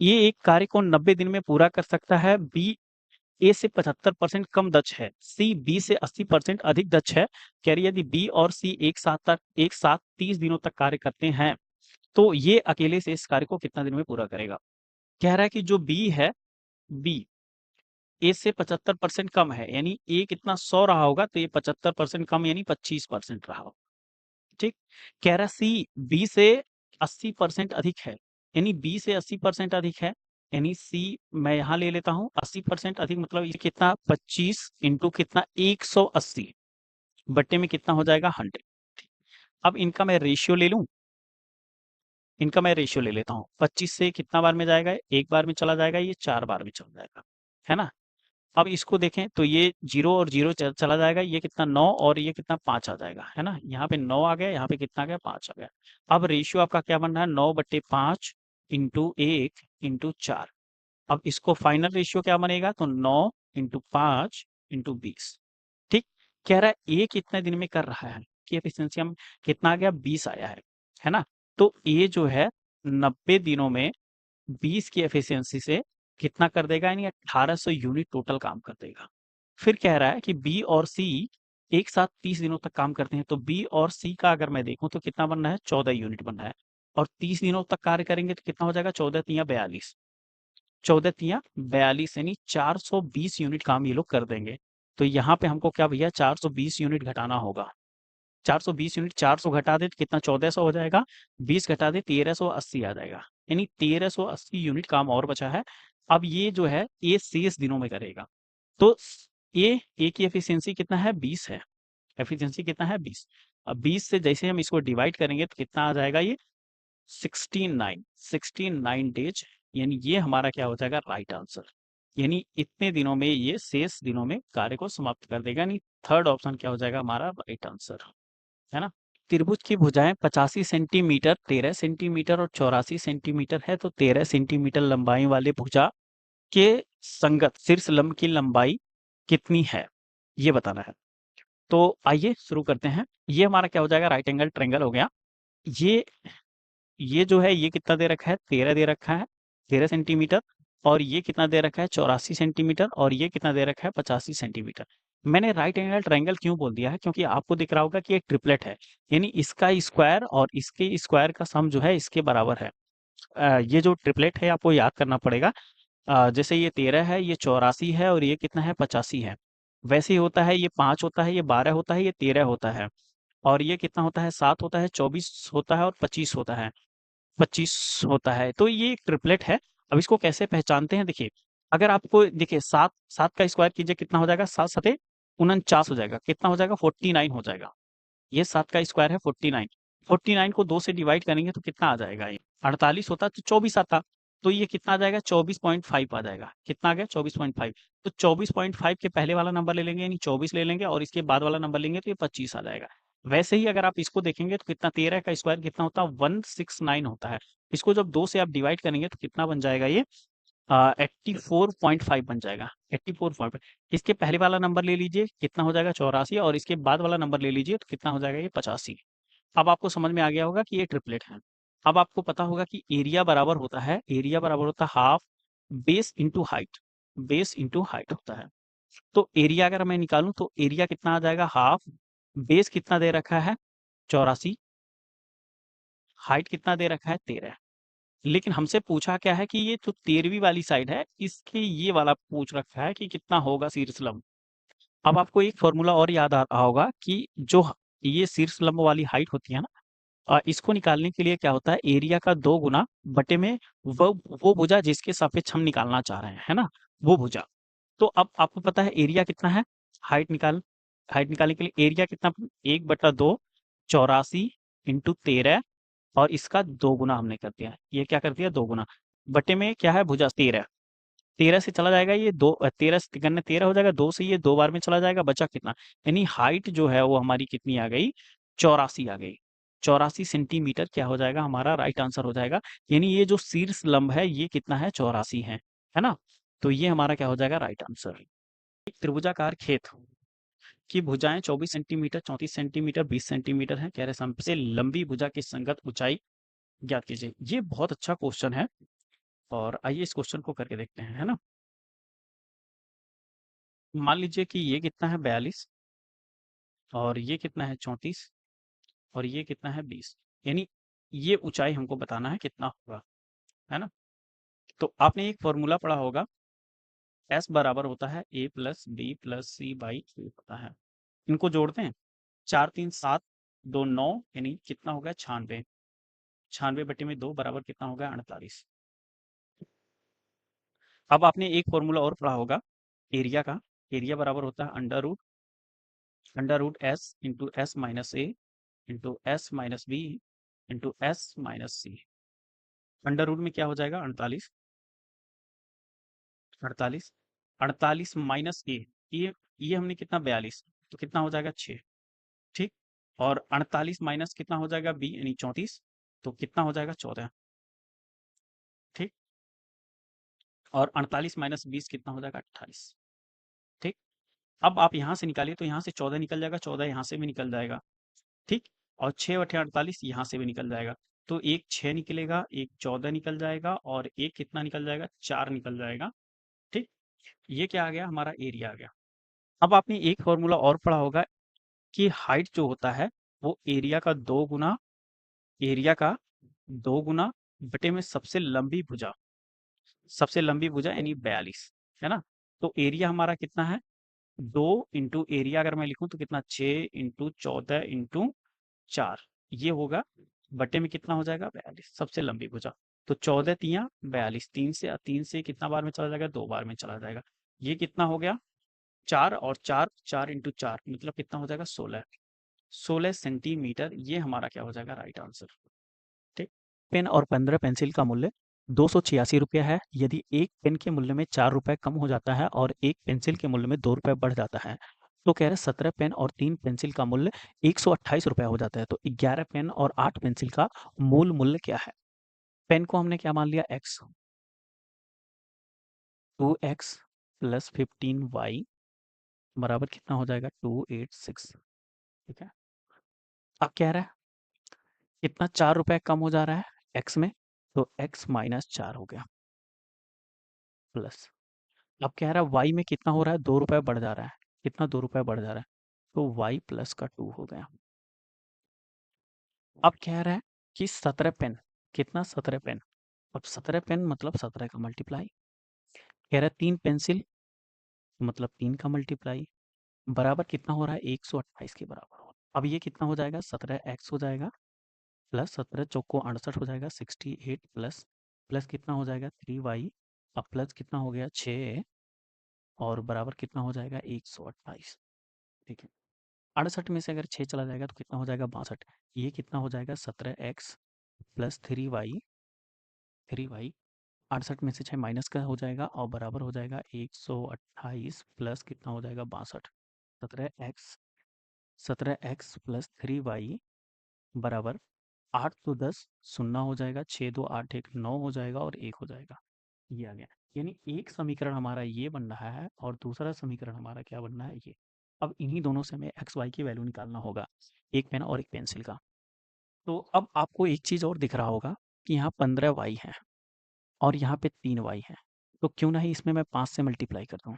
ये एक कार्य को 90 दिन में पूरा कर सकता है। बी ए से 75% कम दक्ष है। सी बी से 80% अधिक दक्ष है। कह रही है यदि बी और सी एक साथ 30 दिनों तक कार्य करते हैं तो ये अकेले से इस कार्य को कितना दिन में पूरा करेगा। कह रहा है कि जो बी है, बी ए से 75% कम है, यानी ए कितना 100 रहा होगा तो ये 75% कम यानी 25% रहा होगा। ठीक। कह रहा सी बी से 80% अधिक है, यानी बी से 80% अधिक है, यानी सी मैं यहां ले लेता हूं 80% अधिक, मतलब ये कितना 25 इंटू कितना 180 बट्टे में कितना हो जाएगा 100। अब इनका मैं रेशियो ले लूं, इनका मैं रेशियो ले लेता हूं। 25 से कितना बार में जाएगा, एक बार में चला जाएगा, ये 4 बार में चला जाएगा, है ना। अब इसको देखें तो ये 0 और 0 चला जाएगा, ये कितना 9 और ये कितना 5 आ जाएगा, है ना। यहाँ पे 9 आ गया, यहाँ पे कितना आ गया 5 आ गया। अब रेशियो आपका क्या बन रहा है 9/5 इंटू 1 इंटू 4। अब इसको फाइनल रेशियो क्या बनेगा तो 9 इंटू 5 इंटू 20। ठीक। कह रहा है ए कितने दिन में कर रहा है, कि एफिशिएंसी हम कितना आ गया 20 आया है ना। तो ए जो है 90 दिनों में 20 की एफिशिएंसी से कितना कर देगा, यानी 1800 यूनिट टोटल काम कर देगा। फिर कह रहा है कि बी और सी एक साथ 30 दिनों तक काम करते हैं, तो बी और सी का अगर मैं देखूं तो कितना बन रहा है 14 यूनिट बन रहा है, और 30 दिनों तक कार्य करेंगे तो कितना हो जाएगा 14 तिया 42, 14 तिया 42 यानी 420 यूनिट काम ये लोग कर देंगे। तो यहाँ पे हमको क्या भैया 420 यूनिट घटाना होगा। 420 यूनिट 400 घटा दे तो कितना 1400 हो जाएगा, 20 घटा दे 1380 आ जाएगा, यानी 1380 यूनिट काम और बचा है। अब ये जो है ये शेष दिनों में करेगा। तो ए की एफिशिएंसी कितना है 20 है, एफिशिएंसी कितना है 20। अब 20 से जैसे हम इसको डिवाइड करेंगे तो कितना आ जाएगा ये 69 डेज, यानी ये हमारा क्या हो जाएगा राइट आंसर। यानी इतने दिनों में ये शेष दिनों में कार्य को समाप्त कर देगा, यानी थर्ड ऑप्शन क्या हो जाएगा हमारा राइट आंसर, है ना। त्रिभुज की भुजाएं 85 सेंटीमीटर 13 सेंटीमीटर और 84 सेंटीमीटर है, तो 13 सेंटीमीटर लंबाई वाले भुजा के संगत शीर्ष लंब की लंबाई कितनी है, ये बताना है। तो आइए शुरू करते हैं। ये हमारा क्या हो जाएगा राइट एंगल ट्रायंगल हो गया। ये ये जो है ये कितना दे रखा है 13 दे रखा है 13 सेंटीमीटर, और ये कितना दे रखा है 84 सेंटीमीटर, और ये कितना दे रखा है 85 सेंटीमीटर। मैंने राइट एंगल ट्रायंगल क्यों बोल दिया है, क्योंकि आपको दिख रहा होगा कि एक ट्रिपलेट है, यानी इसका स्क्वायर और इसके स्क्वायर का सम जो है इसके बराबर है। ये जो ट्रिपलेट है आपको याद करना पड़ेगा। जैसे ये 13 है, ये 84 है, और ये कितना है 85 है। वैसे ही होता है, ये 5 होता है, ये 12 होता है, ये 13 होता है, और ये कितना होता है 7 होता है, 24 होता है, और 25 होता है, 25 होता है। तो ये एक ट्रिपलेट है। अब इसको कैसे पहचानते हैं, देखिए अगर आपको देखिए 7 7 का स्क्वायर कीजिए कितना हो जाएगा 7 सते 49 हो जाएगा, कितना हो जाएगा 49 हो जाएगा। ये 7 का स्क्वायर है 49, 49 को 2 से डिवाइड करेंगे तो कितना आ जाएगा, ये 48 होता तो 24 आता, तो ये कितना आ जाएगा 24.5 आ जाएगा। कितना आ गया 24.5। तो 24.5 के पहले वाला नंबर ले लेंगे यानी 24 ले लेंगे, और इसके बाद वाला नंबर लेंगे तो ये 25 आ जाएगा। वैसे ही अगर आप इसको देखेंगे तो कितना 13 का स्क्वायर कितना होता है 169 होता है। इसको जब 2 से आप डिवाइड करेंगे तो कितना बन जाएगा ये 84.5 बन जाएगा, 84.5। इसके पहले वाला नंबर ले लीजिए कितना हो जाएगा 84, और इसके बाद वाला नंबर ले लीजिए तो कितना हो जाएगा ये 85। अब आपको समझ में आ गया होगा कि ये ट्रिपलेट है। अब आपको पता होगा कि एरिया बराबर होता है half base into height, base into height होता है। तो एरिया अगर मैं निकालूं तो एरिया कितना आ जाएगा हाफ, बेस कितना दे रखा है 84, हाइट कितना दे रखा है 13। लेकिन हमसे पूछा क्या है कि ये जो 13वीं वाली साइड है इसके ये वाला पूछ रखा है कि कितना होगा शीर्ष लंब। अब आपको एक फॉर्मूला और याद आ रहा होगा कि जो ये शीर्ष लंब वाली हाइट होती है ना, इसको निकालने के लिए क्या होता है एरिया का 2 गुना बटे में वो भुजा जिसके सापेक्ष हम निकालना चाह रहे हैं, है ना, वो भुजा। तो अब आपको पता है एरिया कितना है, हाइट निकालने के लिए एरिया कितना 1/2 84 इंटू 13, और इसका 2 गुना हमने कर दिया, ये क्या कर दिया 2 गुना बटे में क्या है भुजा 13, 13 से चला जाएगा ये 2, 13 से 13 हो जाएगा, 2 से ये 2 बार में चला जाएगा, बचा कितना, यानी हाइट जो है वो हमारी कितनी आ गई 84 आ गई। 84 सेंटीमीटर क्या हो जाएगा हमारा राइट आंसर हो जाएगा, यानी ये जो शीर्ष लंब है ये कितना है 84 है ना। तो ये हमारा क्या हो जाएगा राइट आंसर। एक त्रिभुजाकार खेत की भुजाएं 24 सेंटीमीटर 34 सेंटीमीटर 20 सेंटीमीटर है, कह रहे सबसे लंबी भुजा की संगत ऊंचाई ज्ञात कीजिए। ये बहुत अच्छा क्वेश्चन है। और आइए इस क्वेश्चन को करके देखते हैं, है ना। मान लीजिए कि ये कितना है 42 और ये कितना है 34 और ये कितना है 20, यानी ये ऊंचाई हमको बताना है कितना होगा, है ना। तो आपने एक फॉर्मूला पढ़ा होगा, एस बराबर होता है A plus B plus C by two होता है। इनको जोड़ते हैं, 4 3 7 2 9, यानी कितना हो गया 96, 96/2 बराबर कितना हो गया 48। अब आपने एक फॉर्मूला और पढ़ा होगा एरिया का, एरिया बराबर होता है under root S into S minus A into S minus B into S minus C. Under root में क्या हो जाएगा 48, 48, 48 माइनस ए, ये हमने कितना 42, तो कितना हो जाएगा 6, ठीक। और 48 माइनस कितना हो जाएगा बी यानी 34, तो कितना हो जाएगा 14, ठीक। और 48 माइनस 20 कितना हो जाएगा 28, ठीक। अब आप यहाँ से निकालिए तो यहाँ से 14 निकल जाएगा, 14 यहाँ से भी निकल जाएगा, ठीक। और 6 बटे 48 यहाँ से भी निकल जाएगा, तो एक 6 निकलेगा, एक 14 निकल जाएगा और एक कितना निकल जाएगा 4 निकल जाएगा, ठीक। ये क्या आ गया हमारा एरिया आ गया। अब आपने एक फॉर्मूला और पढ़ा होगा कि हाइट जो होता है वो एरिया का दो गुना बटे में सबसे लंबी भुजा यानी 42, है ना। तो एरिया हमारा कितना है 2 इंटू एरिया, अगर मैं लिखूं तो कितना 6 इंटू 14 इंटू 4, ये होगा बटे में कितना हो जाएगा 42, सबसे लंबी भुजा। तो 14 तियां 42, तीन से कितना बार में चला जाएगा 2 बार में चला जाएगा। ये कितना हो गया 4 और 4, 4 इंटू 4 मतलब कितना हो जाएगा 16 सेंटीमीटर। ये हमारा क्या हो जाएगा राइट आंसर, ठीक। पेन और 15 पेंसिल का मूल्य 286 रुपया है। यदि एक पेन के मूल्य में 4 रुपए कम हो जाता है और एक पेंसिल के मूल्य में 2 रुपए बढ़ जाता है, तो कह रहे 17 पेन और 3 पेंसिल का मूल्य 128 रुपया हो जाता है। तो 11 पेन और 8 पेंसिल का मूल मूल्य क्या है। पेन को हमने क्या मान लिया x, 2x प्लस 15y बराबर कितना हो जाएगा 286, ठीक है। अब कह रहा है कितना 4 रुपए कम हो जा रहा है x में, तो x माइनस 4 हो गया प्लस। अब कह रहा है y में कितना हो रहा है 2 रुपए बढ़ जा रहा है, कितना 2 रुपए बढ़ जा रहा है, तो y प्लस का 2 हो गया। अब कह रहा है कि 17 पेन, कितना 17 पेन, अब 17 पेन मतलब 17 का मल्टीप्लाई, कह रहा है 3 पेंसिल मतलब 3 का मल्टीप्लाई बराबर कितना हो रहा है 128 के बराबर हो। अब ये कितना हो जाएगा 17x हो जाएगा प्लस 17 चौको 68 हो जाएगा 68 प्लस प्लस कितना हो जाएगा 3y, अब प्लस कितना हो गया 6 और बराबर कितना हो जाएगा 128, ठीक है। 68 में से अगर 6 चला जाएगा तो कितना हो जाएगा 62, ये कितना हो जाएगा 17x प्लस 3y 68 में से 6 माइनस का हो जाएगा और बराबर हो जाएगा 128 प्लस कितना हो जाएगा 62, 17x प्लस 3y बराबर 8 तो 10 शून्य हो जाएगा, 6 2 8 1 9 हो जाएगा और 1 हो जाएगा, ये आ गया। यानी एक समीकरण हमारा ये बन रहा है और दूसरा समीकरण हमारा क्या बनना है ये। अब इन्हीं दोनों से हमें एक्स वाई की वैल्यू निकालना होगा, एक पेन और एक पेंसिल का। तो अब आपको एक चीज़ और दिख रहा होगा कि यहाँ 15y है और यहाँ पे 3y है, तो क्यों ना ही इसमें मैं 5 से मल्टीप्लाई कर दूँ।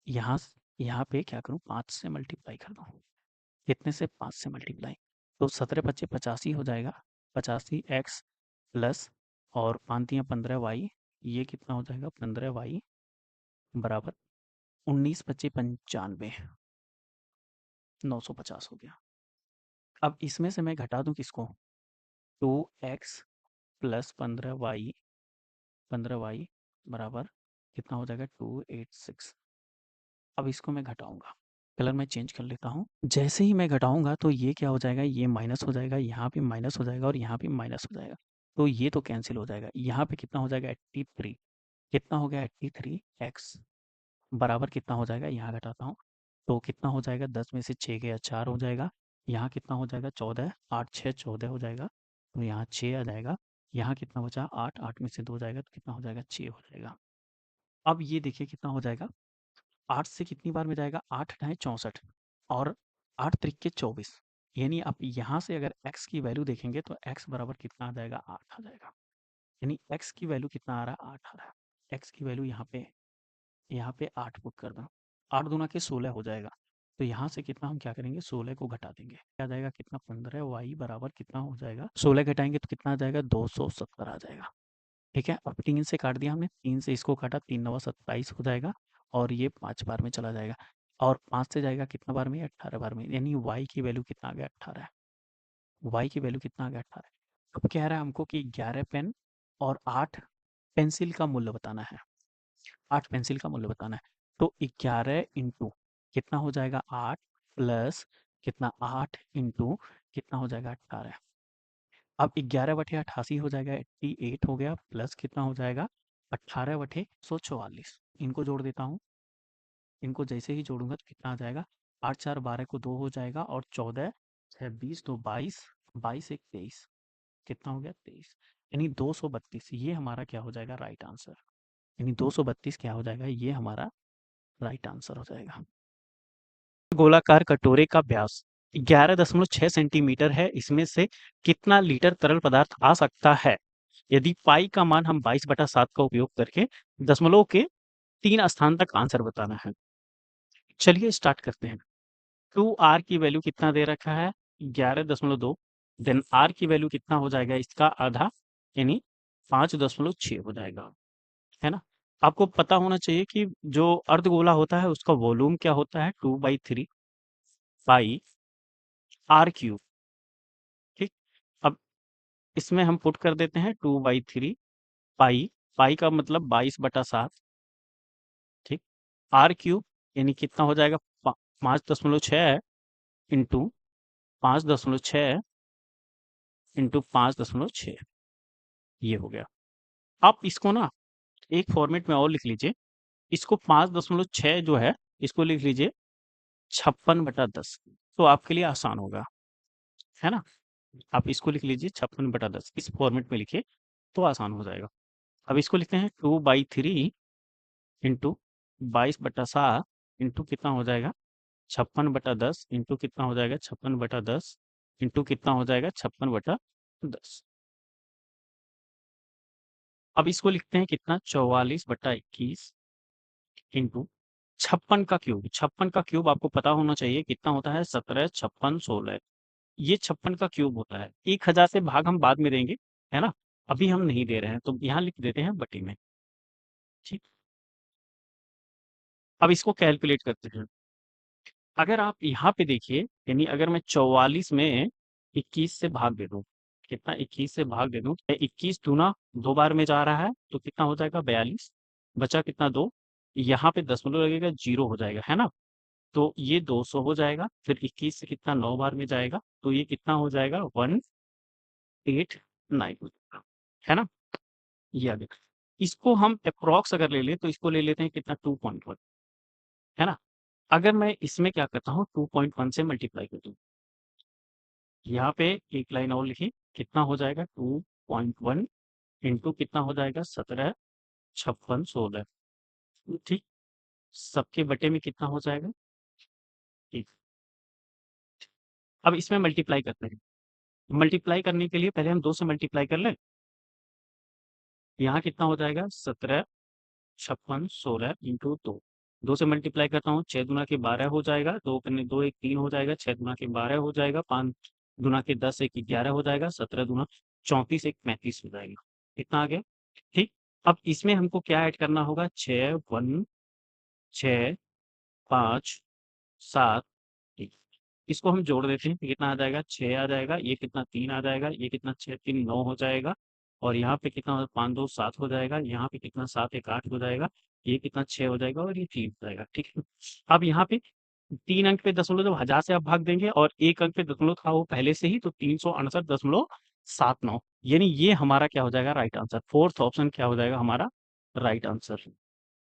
यहाँ पे क्या करूँ 5 से मल्टीप्लाई कर दूँ, कितने से 5 से मल्टीप्लाई, तो 17 बच्चे 85 हो जाएगा, 85x प्लस और 5 तियां 15y, ये कितना हो जाएगा 15y बराबर 19 बच्चे 95, 950 हो गया। अब इसमें से मैं घटा दूं किसको 2x प्लस 15y बराबर कितना हो जाएगा 286। अब इसको मैं घटाऊंगा, कलर मैं चेंज कर लेता हूँ। जैसे ही मैं घटाऊंगा तो ये क्या हो जाएगा ये माइनस हो जाएगा, यहाँ पे माइनस हो जाएगा और यहाँ पे माइनस हो जाएगा, तो ये तो कैंसिल हो जाएगा। यहाँ पे कितना हो जाएगा 83, कितना हो गया 83x बराबर कितना हो जाएगा, यहाँ घटाता हूँ तो कितना हो जाएगा 10 में से 6 गया 4 हो जाएगा, यहाँ कितना हो जाएगा 14, 8 6 14 हो जाएगा, तो यहाँ 6 आ जाएगा, यहाँ कितना बचा 8, 8 में से 2 जाएगा तो कितना हो जाएगा 6 हो जाएगा। अब ये देखिए कितना हो जाएगा 8 से कितनी बार में जाएगा 8 × 64 और 8 त्रिक 24, यानी आप यहाँ से अगर x की वैल्यू देखेंगे तो x बराबर कितना आ जाएगा 8 आ जाएगा। यानी x की वैल्यू कितना आ रहा है, 8 आ रहा है। x की वैल्यू यहाँ पे 8 पुट कर दो, 8 दूना के 16 हो जाएगा। तो यहाँ से कितना हम क्या करेंगे, 16 को घटा देंगे, क्या जाएगा कितना, 15 y बराबर कितना हो जाएगा, 16 घटाएंगे तो कितना आ जाएगा, 270 आ जाएगा। ठीक है, अब 3 से काट दिया हमने, 3 से इसको काटा, 3 नवा 27 हो जाएगा और ये 5 बार में चला जाएगा। और 5 से जाएगा कितना बार में, 18 बार में, यानी y की वैल्यू कितना आ गया, 18। y की वैल्यू कितना आ गया, 18। अब कह रहा है हमको कि 11 पेन और 8 पेंसिल का मूल्य बताना है, 8 पेंसिल का मूल्य बताना है। तो 11 इंटू कितना हो जाएगा, 8 प्लस कितना, 8 इंटू कितना हो जाएगा, 18। अब 11/88 हो जाएगा, 88 हो गया, प्लस कितना हो जाएगा, 18/144। इनको जोड़ देता हूँ, इनको जैसे ही जोड़ूंगा तो कितना आ जाएगा, 8 4 12 को 2 हो जाएगा और 14 6 20 तो 22, 22 1 23, कितना हो गया, 23। यानी 232, ये हमारा क्या हो जाएगा, राइट आंसर। यानी 232 क्या हो जाएगा, ये हमारा राइट आंसर हो जाएगा। गोलाकार कटोरे का व्यास 11.6 सेंटीमीटर है, इसमें से कितना लीटर तरल पदार्थ आ सकता है। यदि पाई का मान हम 22/7 का उपयोग करके दशमलव के 3 स्थान तक आंसर बताना है। चलिए स्टार्ट करते हैं। 2r की वैल्यू कितना दे रखा है, 11.2। देन r की वैल्यू कितना हो जाएगा, इसका आधा यानी 5.6 हो जाएगा, है ना। आपको पता होना चाहिए कि जो अर्धगोला होता है उसका वॉल्यूम क्या होता है, 2/3 पाई आर क्यूब। ठीक, अब इसमें हम पुट कर देते हैं 2/3 पाई, पाई का मतलब 22/7। ठीक, आर क्यूब यानी कितना हो जाएगा, 5.6 इंटू 5.6 इंटू 5.6, ये हो गया। आप इसको ना एक फॉर्मेट में और लिख लीजिए, इसको 5.6 जो है इसको लिख लीजिए 56/10, तो आपके लिए आसान होगा, है ना। आप इसको लिख लीजिए 56/10, इस फॉर्मेट में लिखिए तो आसान हो जाएगा। अब इसको लिखते हैं 2/3 इंटू 22/7 इंटू कितना हो जाएगा, 56/10 इंटू कितना हो जाएगा, 56/10 इंटू कितना हो जाएगा, 56/10। अब इसको लिखते हैं कितना, 44/21 इंटू 56 का क्यूब। 56 का क्यूब आपको पता होना चाहिए कितना होता है, 17 56 16, ये 56 का क्यूब होता है। 1000 से भाग हम बाद में देंगे, है ना, अभी हम नहीं दे रहे हैं, तो यहाँ लिख देते हैं बटी में। ठीक, अब इसको कैलकुलेट करते हैं। अगर आप यहाँ पे देखिए, यानी अगर मैं 44 में 21 से भाग दे दूं, कितना, 21 से भाग दे दूं, 21 दूना 2 बार में जा रहा है तो कितना हो जाएगा, 42, बचा कितना, 2, यहाँ पे दशमलव लगेगा, 0 हो जाएगा, है ना। तो ये 200 हो जाएगा, फिर 21 से कितना 9 बार में जाएगा तो ये कितना हो जाएगा, 189 हो जाएगा, है ना। ये आ गया। इसको हम अप्रॉक्स अगर ले लें तो इसको ले लेते हैं कितना, 2.1, है ना। अगर मैं इसमें क्या करता हूँ, 2.1 से मल्टीप्लाई करता हूँ, यहाँ पे एक लाइन और लिखी, कितना हो जाएगा, 2.1 इंटू कितना हो जाएगा, 17 56 16। ठीक, सबके बटे में कितना हो जाएगा, ठीक। अब इसमें मल्टीप्लाई करते हैं, मल्टीप्लाई करने के लिए पहले हम 2 से मल्टीप्लाई कर लें, यहाँ कितना हो जाएगा, 17 56 16 इंटू 2, 2 से मल्टीप्लाई करता हूँ, 6 दूना के 12 हो जाएगा, 2 करने 2 1 3 हो जाएगा, 6 दूना के 12 हो जाएगा, 5 दूना के 10 1 11 हो जाएगा, 17 दूना 34 1 35 हो जाएगा। कितना आ गया, ठीक। अब इसमें हमको क्या ऐड करना होगा, 6 1 6 5 7, ठीक। इसको हम जोड़ देते हैं, कितना आ जाएगा, 6 आ जाएगा, ये कितना 3 आ जाएगा, ये कितना 6 3 9 हो जाएगा, और यहाँ पे कितना 5 2 7 हो जाएगा, यहाँ पे कितना 7 1 8 हो जाएगा, ये कितना 6 हो जाएगा और ये 3 हो जाएगा, ठीक है। अब यहाँ पे 3 अंक पे दशमलव जब 1000 से आप भाग देंगे और 1 अंक पे दशमलव था वो पहले से ही, तो 368.79, यानी ये हमारा क्या हो जाएगा, राइट आंसर। फोर्थ ऑप्शन क्या हो जाएगा हमारा राइट आंसर।